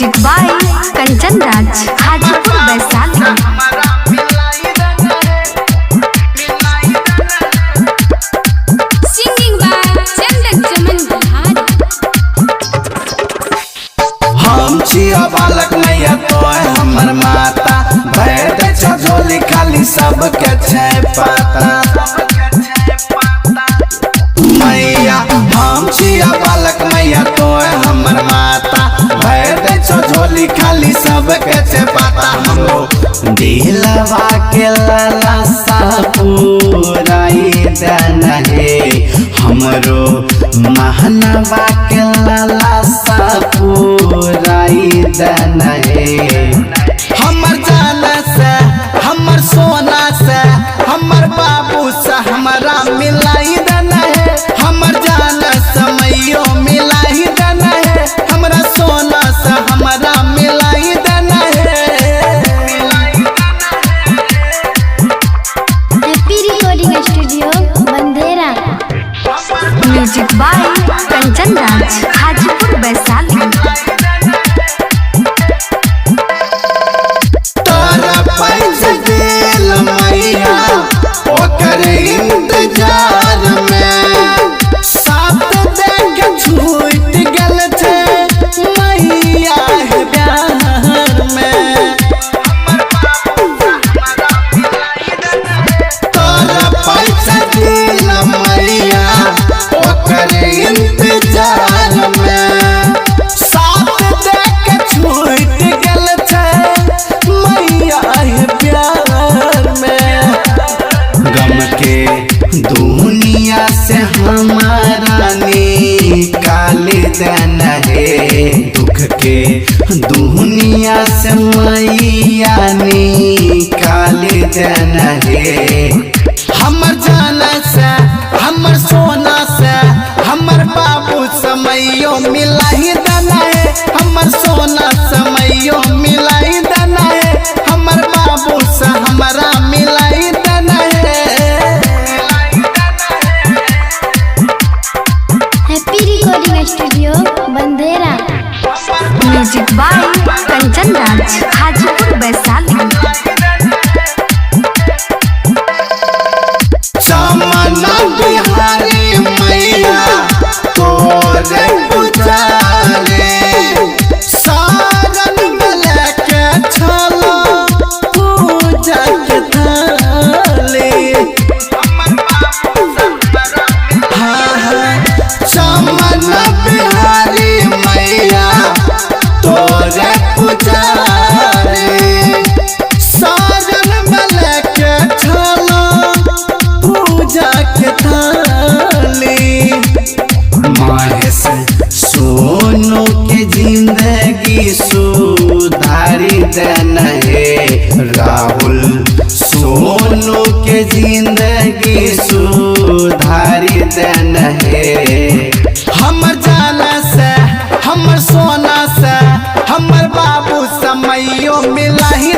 Music by Kanchan Raj, Hajipur Vaishali. Singing by Chandan Chaman Bihari. हम छिया बालक मैया तो हमर माता, बैठ झोली खाली सबके छै पता। मैया हम छिया बालक मैया तो हमर माता, बैठ झोली खाली सबके छै पता। हमरो दिलवा के लालसा पुराई देन हे, हमरो महनवा के लालसा पुराई देन हे। हमर जान से हमर सोना से हमर बाबू से हमरा मिलाई देन है, हमर जान से मैयो मिलाई देन है, हमरा सोना से हमरा मिलाई देन है। Happy recording studio Bandera. Music by Kanchan Raj, Hajipur Vaishali. पैसा दिल मैया ओकर इंतजार में, साथ देख छूट गल थे मैया प्यार में। तोरा पैसा दिल मैया ओकर इंतजार में, साथ देख छूट गल थे प्यार में। गम के दुनिया से हमारा निकाल देन है, दुख के दुनिया से मैया निकाल देन है। हमर जान से हमर सोना से हमर बाबू से मैयो मिलाई देन है, हमर सोना से मैयो मिलाई देन है, हमर बाबू से हमरा मिलाई देन है। Happy recording studio Bandera. Music by Kanchan Raj, Hajipur Vaishali. Chamna Bihari मैया तोरे पुजारे, सारन में के छलो पूजा के थाली। चमना बिहारी मैया तोरे पुजारे, सारन में के छलो पूजा के थाली। महेश सोनू के जिंदगी सुधारी देन है, राहुल सोनू के जिंदगी सुधारी देन है। हमर जान से हमर सोना से हमर बाबू से मैयो मिलाई